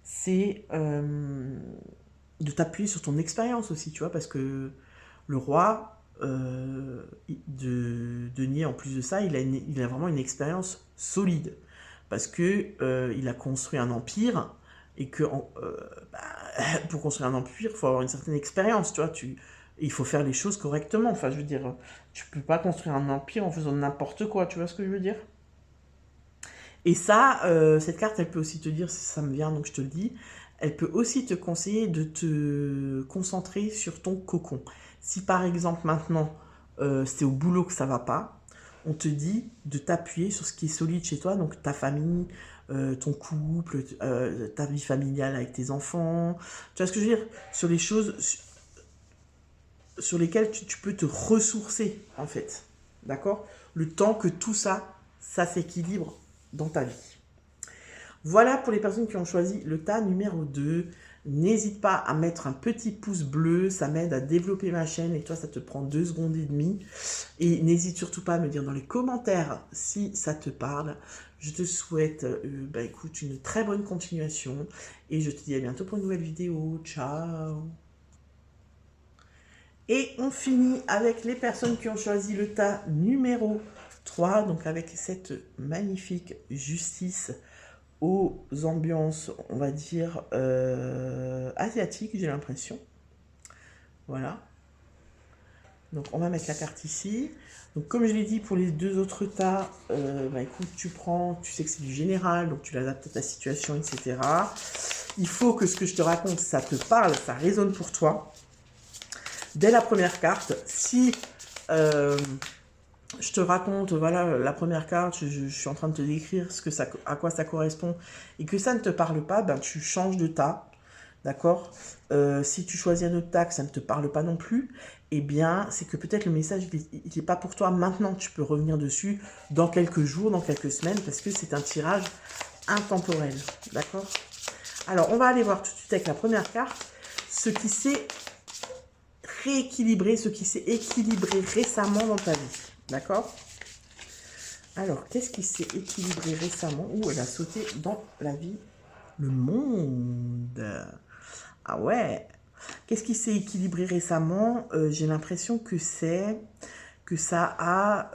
C'est de t'appuyer sur ton expérience aussi, tu vois, parce que le roi de denier, en plus de ça, il a vraiment une expérience solide, parce que il a construit un empire, et que pour construire un empire, il faut avoir une certaine expérience, tu vois, il faut faire les choses correctement, enfin, je veux dire, tu peux pas construire un empire en faisant n'importe quoi, tu vois ce que je veux dire? Et ça, cette carte, elle peut aussi te dire, si ça me vient, donc je te le dis, elle peut aussi te conseiller de te concentrer sur ton cocon. Si par exemple maintenant, c'est au boulot que ça va pas, on te dit de t'appuyer sur ce qui est solide chez toi, donc ta famille, ton couple, ta vie familiale avec tes enfants. Tu vois ce que je veux dire? Sur les choses sur lesquelles tu peux te ressourcer, en fait. D'accord? Le temps que tout ça, ça s'équilibre dans ta vie. Voilà pour les personnes qui ont choisi le tas numéro 2. N'hésite pas à mettre un petit pouce bleu, ça m'aide à développer ma chaîne et toi ça te prend 2 secondes et demie. Et n'hésite surtout pas à me dire dans les commentaires si ça te parle. Je te souhaite écoute, une très bonne continuation et je te dis à bientôt pour une nouvelle vidéo. Ciao! Et on finit avec les personnes qui ont choisi le tas numéro 3, donc avec cette magnifique justice aux ambiances, on va dire, asiatiques, j'ai l'impression. Voilà. Donc on va mettre la carte ici. Donc comme je l'ai dit pour les deux autres tas, écoute, tu sais que c'est du général, donc tu l'adaptes à ta situation, etc. Il faut que ce que je te raconte, ça te parle, ça résonne pour toi. Dès la première carte, si je te raconte, voilà, la première carte, je suis en train de te décrire ce que ça, à quoi ça correspond, et que ça ne te parle pas, ben tu changes de tas, d'accord? Si tu choisis un autre tas que ça ne te parle pas non plus, eh bien, c'est que peut-être le message, il n'est pas pour toi maintenant, tu peux revenir dessus dans quelques jours, dans quelques semaines, parce que c'est un tirage intemporel, d'accord? Alors, on va aller voir tout de suite avec la première carte, ce qui s'est rééquilibré, ce qui s'est équilibré récemment dans ta vie. D'accord? Alors, qu'est-ce qui s'est équilibré récemment? Ouh, elle a sauté dans la vie. Le monde. Ah ouais. Qu'est-ce qui s'est équilibré récemment? J'ai l'impression que c'est... que ça a...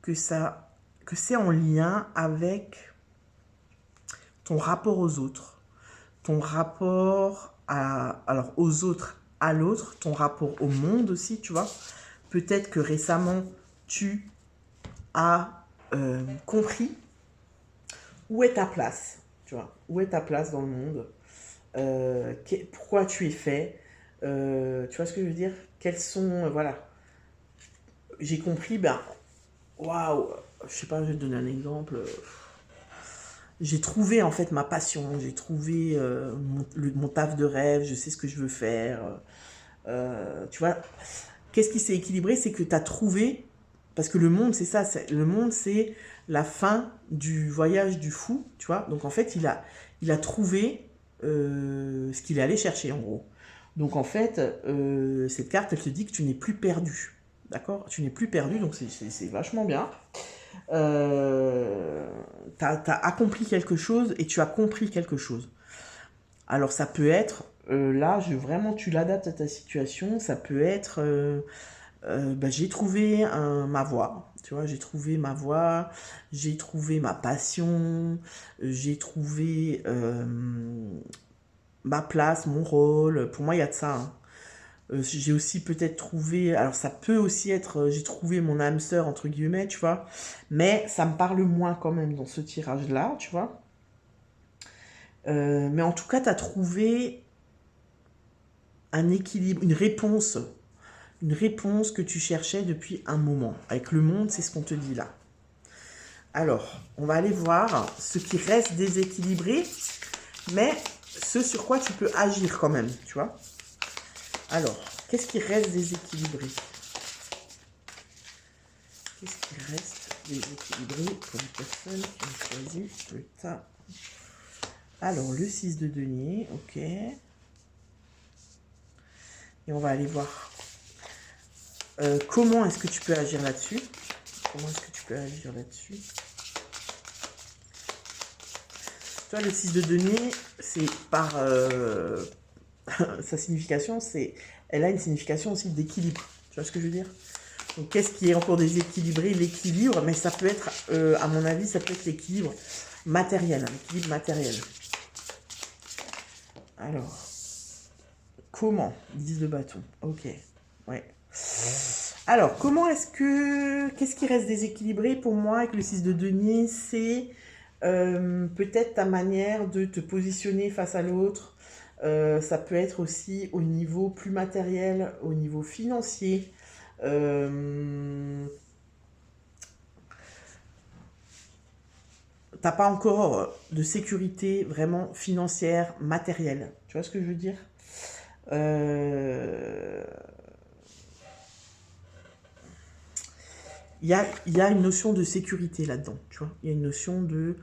que c'est en lien avec ton rapport aux autres. Ton rapport à... alors, aux autres, à l'autre. Ton rapport au monde aussi, tu vois. Peut-être que récemment, tu as compris où est ta place, tu vois, où est ta place dans le monde, pourquoi tu es fait, tu vois ce que je veux dire? Quels sont, voilà, j'ai compris, ben, waouh, je sais pas, je vais te donner un exemple. J'ai trouvé en fait ma passion, j'ai trouvé mon taf de rêve, je sais ce que je veux faire. Tu vois, qu'est-ce qui s'est équilibré? C'est que tu as trouvé, parce que le monde, c'est ça, le monde, c'est la fin du voyage du fou, tu vois. Donc en fait, il a trouvé ce qu'il est allé chercher, en gros. Donc en fait, cette carte, elle te dit que tu n'es plus perdu. D'accord? Tu n'es plus perdu, donc c'est vachement bien. T'as accompli quelque chose et tu as compris quelque chose. Alors ça peut être, là, vraiment, tu l'adaptes à ta situation, ça peut être, bah, j'ai trouvé ma voie, tu vois, j'ai trouvé ma voie, j'ai trouvé ma passion, j'ai trouvé ma place, mon rôle, pour moi il y a de ça, hein. J'ai aussi peut-être trouvé, alors ça peut aussi être, j'ai trouvé mon âme sœur, entre guillemets, tu vois, mais ça me parle moins quand même dans ce tirage-là, tu vois. Mais en tout cas, tu as trouvé un équilibre, une réponse que tu cherchais depuis un moment. Avec le monde, c'est ce qu'on te dit là. Alors, on va aller voir ce qui reste déséquilibré, mais ce sur quoi tu peux agir quand même, tu vois. Alors, qu'est-ce qui reste déséquilibré? Qu'est-ce qui reste déséquilibré pour les personnes qui ont choisi le tas? Alors, le 6 de denier, ok. Et on va aller voir comment est-ce que tu peux agir là-dessus. Comment est-ce que tu peux agir là-dessus? Toi, le 6 de denier, c'est par... sa signification, c'est... Elle a une signification aussi d'équilibre. Tu vois ce que je veux dire? Donc, qu'est-ce qui est encore déséquilibré? L'équilibre, mais ça peut être, à mon avis, ça peut être l'équilibre matériel. Un équilibre matériel. Alors, comment? 10 de bâton. Ok, ouais. Alors, comment est-ce que... Qu'est-ce qui reste déséquilibré pour moi avec le 6 de denier? C'est peut-être ta manière de te positionner face à l'autre. Ça peut être aussi au niveau plus matériel, au niveau financier. T'as pas encore de sécurité vraiment financière, matérielle. Tu vois ce que je veux dire? Il y a une notion de sécurité là-dedans, tu vois. Il y a une notion de...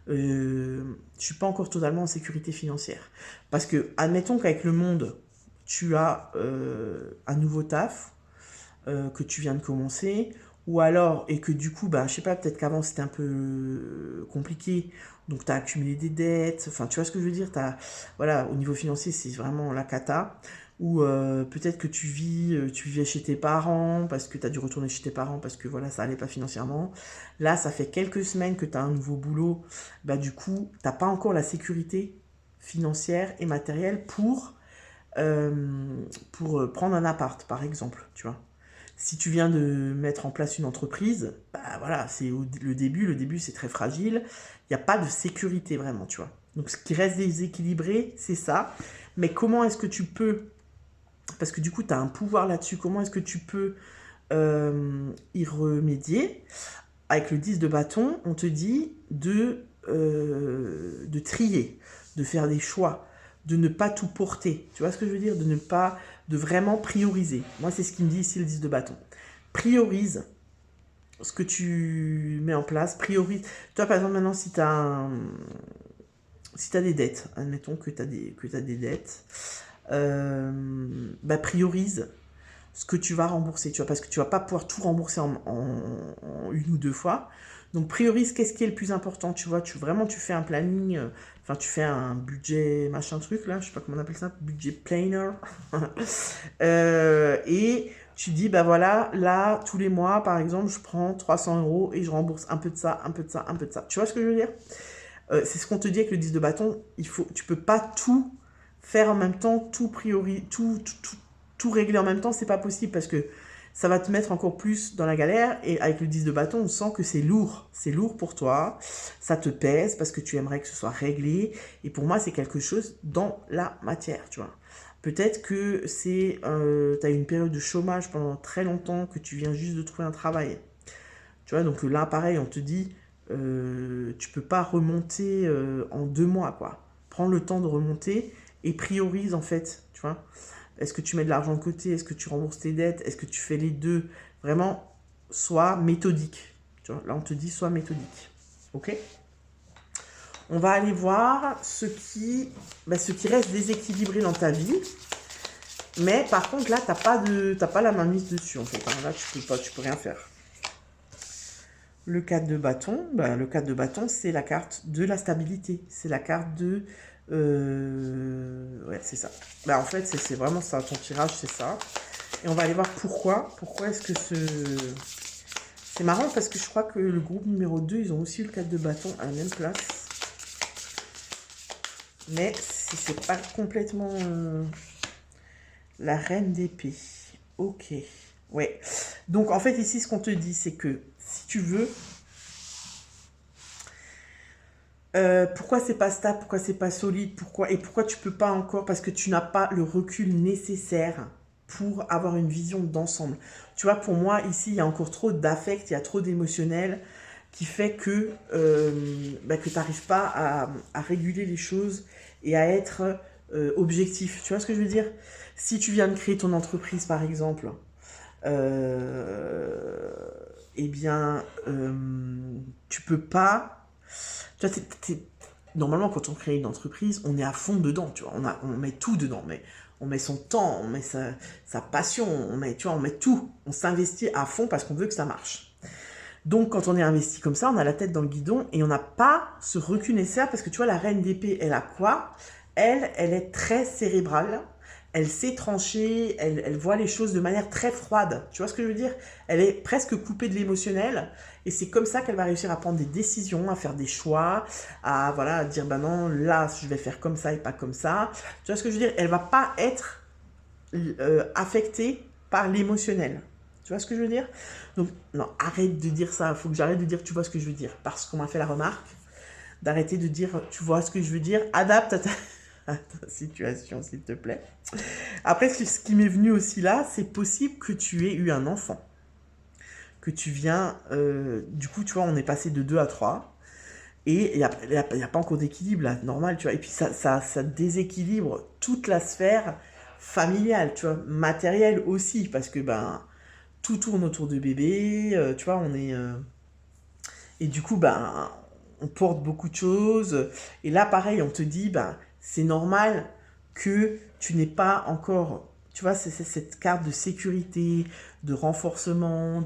je suis pas encore totalement en sécurité financière. Parce que, admettons qu'avec le monde, tu as un nouveau taf que tu viens de commencer, ou alors, et que du coup, bah, je sais pas, peut-être qu'avant c'était un peu compliqué, donc tu as accumulé des dettes, enfin, tu vois ce que je veux dire, voilà, au niveau financier, c'est vraiment la cata, ou peut-être que tu vivais chez tes parents, parce que tu as dû retourner chez tes parents, parce que voilà, ça allait pas financièrement. Là, ça fait quelques semaines que tu as un nouveau boulot, bah du coup, t'as pas encore la sécurité financière et matérielle pour prendre un appart, par exemple, tu vois. Si tu viens de mettre en place une entreprise, bah voilà, c'est le début c'est très fragile, il n'y a pas de sécurité vraiment, tu vois. Donc ce qui reste déséquilibré, c'est ça. Mais comment est-ce que tu peux, parce que du coup tu as un pouvoir là-dessus, comment est-ce que tu peux y remédier. Avec le 10 de bâton, on te dit de trier, de faire des choix, de ne pas tout porter. Tu vois ce que je veux dire? De vraiment prioriser. Moi, c'est ce qu'il me dit ici, le 10 de bâton. Priorise ce que tu mets en place. Priorise. Toi, par exemple, maintenant, si tu as des dettes, admettons que tu as des dettes, priorise ce que tu vas rembourser, tu vois, parce que tu vas pas pouvoir tout rembourser en une ou deux fois. Donc priorise qu'est-ce qui est le plus important, tu vois, tu fais un planning, tu fais un budget machin truc là, je sais pas comment on appelle ça, budget planner. Et tu dis bah voilà, là tous les mois par exemple, je prends 300 € et je rembourse un peu de ça, un peu de ça, un peu de ça. Tu vois ce que je veux dire? C'est ce qu'on te dit avec le 10 de bâton, tu peux pas tout faire en même temps, tout régler en même temps, c'est pas possible parce que ça va te mettre encore plus dans la galère. Et avec le 10 de bâton, on sent que c'est lourd pour toi, ça te pèse parce que tu aimerais que ce soit réglé. Et pour moi, c'est quelque chose dans la matière, tu vois. Peut-être que tu as une période de chômage pendant très longtemps, que tu viens juste de trouver un travail. Tu vois, donc là, pareil, on te dit, tu peux pas remonter en 2 mois, quoi. Prends le temps de remonter et priorise, en fait, tu vois. Est-ce que tu mets de l'argent de côté? Est-ce que tu rembourses tes dettes? Est-ce que tu fais les deux? Vraiment, sois méthodique. Tu vois, là, on te dit, sois méthodique. OK? On va aller voir ce qui reste déséquilibré dans ta vie. Mais par contre, là, t'as pas la main mise dessus, en fait. Hein. Là, tu peux rien faire. Le 4 de bâton, le 4 de bâton, c'est la carte de la stabilité. C'est la carte de... ouais, c'est ça. En fait, c'est vraiment ça. Ton tirage, c'est ça. Et on va aller voir pourquoi. Pourquoi est-ce que C'est marrant parce que je crois que le groupe numéro 2, ils ont aussi eu le 4 de bâton à la même place. Mais c'est pas complètement la reine d'épée. Ok. Ouais. Donc, en fait, ici, ce qu'on te dit, c'est que si tu veux... pourquoi c'est pas stable, pourquoi c'est pas solide, pourquoi tu peux pas encore, parce que tu n'as pas le recul nécessaire pour avoir une vision d'ensemble. Tu vois, pour moi, ici, il y a encore trop d'affect, il y a trop d'émotionnel qui fait que tu n'arrives pas à réguler les choses et à être objectif. Tu vois ce que je veux dire? Si tu viens de créer ton entreprise, par exemple, tu peux pas... Tu vois, normalement, quand on crée une entreprise, on est à fond dedans, tu vois. On met tout dedans, mais on met son temps, on met sa passion, on met tout. On s'investit à fond parce qu'on veut que ça marche. Donc, quand on est investi comme ça, on a la tête dans le guidon et on n'a pas ce recul nécessaire parce que tu vois, la reine d'épée, elle a quoi? Elle est très cérébrale. Elle sait trancher, elle voit les choses de manière très froide. Tu vois ce que je veux dire? Elle est presque coupée de l'émotionnel. Et c'est comme ça qu'elle va réussir à prendre des décisions, à faire des choix, à dire, non, là, je vais faire comme ça et pas comme ça. Tu vois ce que je veux dire? Elle va pas être affectée par l'émotionnel. Tu vois ce que je veux dire? Donc, non, arrête de dire ça. Il faut que j'arrête de dire, tu vois ce que je veux dire. Parce qu'on m'a fait la remarque d'arrêter de dire, tu vois ce que je veux dire. Adapte à ta situation, s'il te plaît. Après, ce qui m'est venu aussi là, c'est possible que tu aies eu un enfant. Que tu viens... du coup, tu vois, on est passé de 2 à 3. Et il n'y a pas encore d'équilibre, là, normal, tu vois. Et puis, ça déséquilibre toute la sphère familiale, tu vois, matérielle aussi. Parce que, tout tourne autour de bébé, tu vois, on est... Et du coup, on porte beaucoup de choses. Et là, pareil, on te dit, c'est normal que tu n'aies pas encore, tu vois, c'est cette carte de sécurité, de renforcement,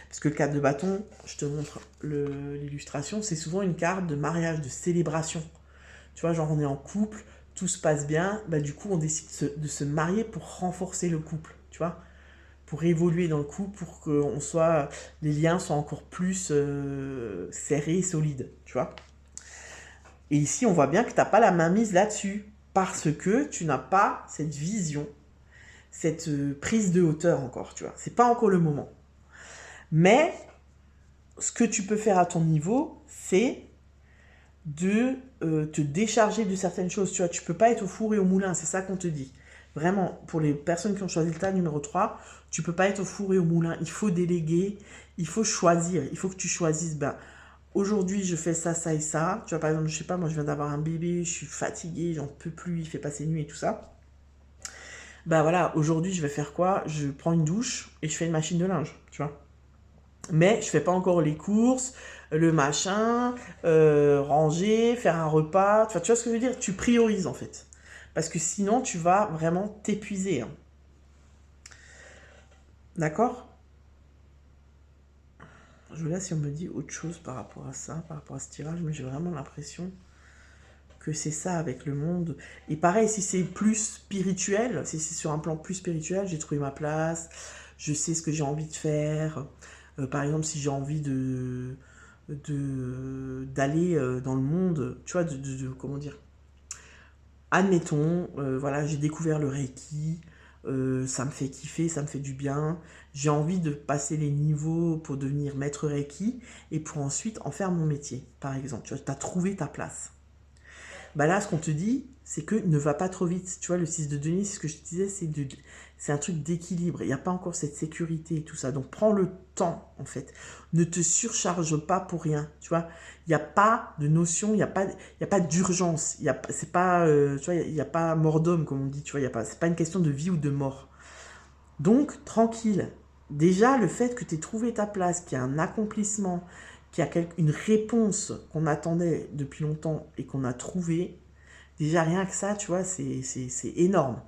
parce que le 4 de bâton, je te montre l'illustration, c'est souvent une carte de mariage, de célébration. Tu vois, genre on est en couple, tout se passe bien, du coup on décide de se marier pour renforcer le couple, tu vois, pour évoluer dans le couple, pour que les liens soient encore plus serrés et solides, tu vois. Et ici, on voit bien que tu n'as pas la main mise là-dessus, parce que tu n'as pas cette vision, cette prise de hauteur encore, tu vois. C'est pas encore le moment. Mais, ce que tu peux faire à ton niveau, c'est de te décharger de certaines choses, tu vois. Tu peux pas être au four et au moulin, c'est ça qu'on te dit. Vraiment, pour les personnes qui ont choisi le tas numéro 3, tu peux pas être au four et au moulin. Il faut déléguer, il faut choisir. Il faut que tu choisisses, ben, aujourd'hui, je fais ça, ça et ça. Tu vois, par exemple, je sais pas, moi, je viens d'avoir un bébé, je suis fatiguée, j'en peux plus, il fait passer nuit et tout ça. Ben voilà, aujourd'hui, je vais faire quoi? Je prends une douche et je fais une machine de linge, tu vois. Mais je fais pas encore les courses, le machin, ranger, faire un repas. Enfin, tu vois ce que je veux dire? Tu priorises en fait. Parce que sinon, tu vas vraiment t'épuiser, hein. D'accord? Je vois si on me dit autre chose par rapport à ça, par rapport à ce tirage, mais j'ai vraiment l'impression que c'est ça avec le monde. Et pareil, si c'est plus spirituel, si c'est sur un plan plus spirituel, j'ai trouvé ma place, je sais ce que j'ai envie de faire. Par exemple, si j'ai envie d'aller dans le monde, tu vois, comment dire, admettons, voilà, j'ai découvert le Reiki, ça me fait kiffer, ça me fait du bien. J'ai envie de passer les niveaux pour devenir maître Reiki et pour ensuite en faire mon métier, par exemple. Tu vois, as trouvé ta place. Bah là, ce qu'on te dit, c'est que ne va pas trop vite. Tu vois, le 6 de denier, c'est ce que je te disais, c'est un truc d'équilibre. Il n'y a pas encore cette sécurité et tout ça. Donc, prends le temps, en fait. Ne te surcharge pas pour rien. Tu vois, il n'y a pas de notion, il y a pas d'urgence. C'est pas, tu vois, il y a pas mort d'homme, comme on dit. Tu vois, c'est pas une question de vie ou de mort. Donc, tranquille. Déjà, le fait que tu aies trouvé ta place, qu'il y a un accomplissement, qu'il y a une réponse qu'on attendait depuis longtemps et qu'on a trouvé, déjà rien que ça, tu vois, c'est énorme.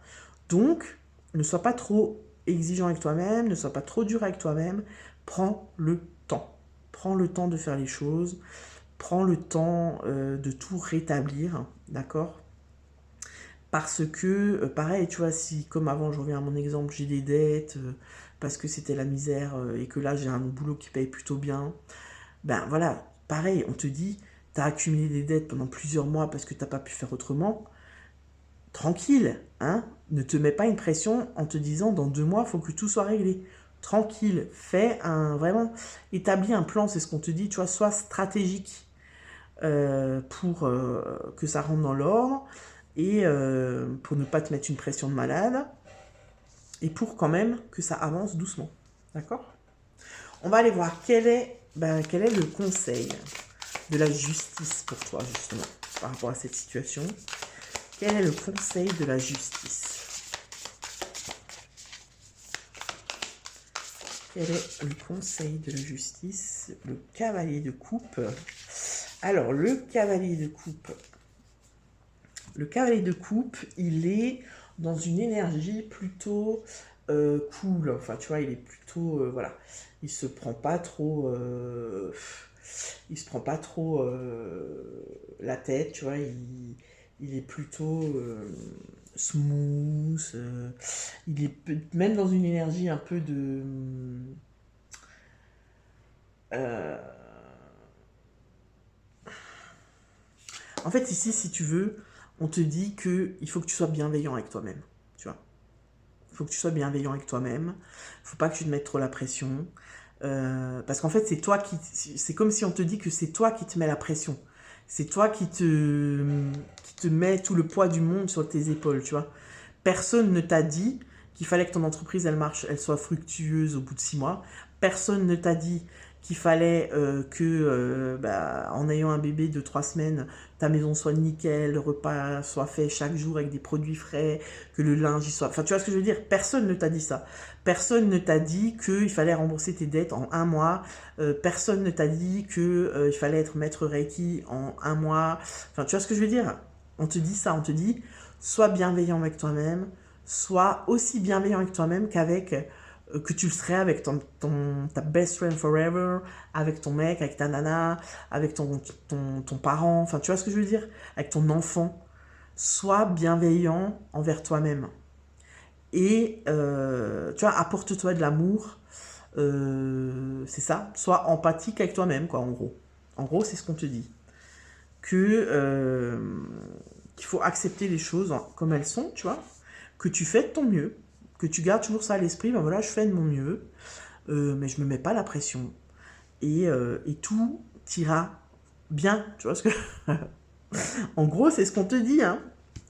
Donc, ne sois pas trop exigeant avec toi-même, ne sois pas trop dur avec toi-même, prends le temps. Prends le temps de faire les choses, prends le temps de tout rétablir, d'accord? Parce que, pareil, tu vois, si, comme avant, je reviens à mon exemple, j'ai des dettes, parce que c'était la misère, et que là, j'ai un boulot qui paye plutôt bien, ben voilà, pareil, on te dit, tu as accumulé des dettes pendant plusieurs mois parce que tu n'as pas pu faire autrement, tranquille, hein, ne te mets pas une pression en te disant, dans 2 mois, il faut que tout soit réglé. Tranquille, vraiment, établis un plan, c'est ce qu'on te dit, tu vois, sois stratégique pour que ça rentre dans l'ordre, et pour ne pas te mettre une pression de malade, et pour quand même que ça avance doucement. D'accord? On va aller voir quel est le conseil de la justice pour toi, justement, par rapport à cette situation. Quel est le conseil de la justice? Quel est le conseil de la justice? Le cavalier de coupe. Alors, le cavalier de coupe. Le cavalier de coupe, il est dans une énergie plutôt cool. Enfin, tu vois, il est plutôt... voilà. Il se prend pas trop... il se prend pas trop la tête, tu vois. Il est plutôt smooth. Il est même dans une énergie un peu de... En fait, ici, si tu veux, on te dit qu'il faut que tu sois bienveillant avec toi-même, tu vois. Il faut que tu sois bienveillant avec toi-même. Il faut pas que tu te mettes trop la pression. Parce qu'en fait, c'est comme si on te dit que c'est toi qui te mets la pression. C'est toi qui te met tout le poids du monde sur tes épaules, tu vois. Personne ne t'a dit qu'il fallait que ton entreprise, elle marche, elle soit fructueuse au bout de 6 mois. Personne ne t'a dit qu'il fallait en ayant un bébé de 3 semaines, ta maison soit nickel, le repas soit fait chaque jour avec des produits frais, que le linge y soit... Enfin, tu vois ce que je veux dire? Personne ne t'a dit ça. Personne ne t'a dit qu'il fallait rembourser tes dettes en 1 mois. Personne ne t'a dit qu'il fallait être maître Reiki en 1 mois. Enfin, tu vois ce que je veux dire? On te dit ça, on te dit, sois bienveillant avec toi-même, sois aussi bienveillant avec toi-même que tu le serais avec ta best friend forever, avec ton mec, avec ta nana, avec ton parent, enfin tu vois ce que je veux dire? Avec ton enfant. Sois bienveillant envers toi-même. Et tu vois, apporte-toi de l'amour. C'est ça. Sois empathique avec toi-même, quoi, en gros. En gros, c'est ce qu'on te dit. Qu'il faut accepter les choses comme elles sont, tu vois. Que tu fais de ton mieux. Que tu gardes toujours ça à l'esprit. Ben voilà, je fais de mon mieux. Mais je me mets pas la pression. Et tout ira bien. Tu vois ce que... En gros, c'est ce qu'on te dit, hein.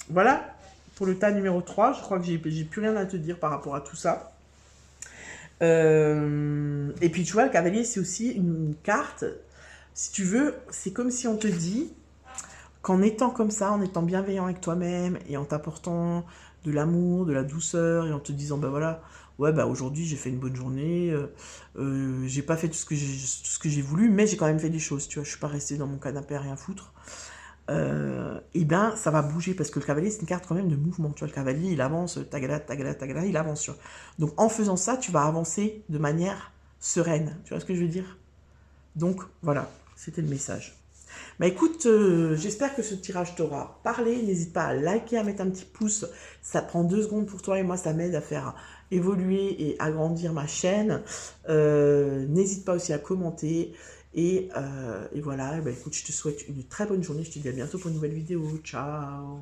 Voilà. pour le tas numéro 3. Je crois que j'ai plus rien à te dire par rapport à tout ça. Et puis tu vois, le cavalier, c'est aussi une carte, si tu veux, c'est comme si on te dit qu'en étant comme ça, en étant bienveillant avec toi-même et en t'apportant de l'amour, de la douceur et en te disant, ben voilà, ouais, bah aujourd'hui j'ai fait une bonne journée, j'ai pas fait tout ce que j'ai voulu, mais j'ai quand même fait des choses, tu vois, je suis pas restée dans mon canapé à rien foutre. Et ben ça va bouger parce que le cavalier c'est une carte quand même de mouvement, tu vois, le cavalier il avance, tagada, tagada, tagada, il avance, tu vois. Donc en faisant ça, tu vas avancer de manière sereine, tu vois ce que je veux dire? Donc voilà, c'était le message. Bah écoute, j'espère que ce tirage t'aura parlé. N'hésite pas à liker, à mettre un petit pouce. Ça prend 2 secondes pour toi et moi, ça m'aide à faire évoluer et agrandir ma chaîne. N'hésite pas aussi à commenter. Et voilà, bah écoute, je te souhaite une très bonne journée. Je te dis à bientôt pour une nouvelle vidéo. Ciao!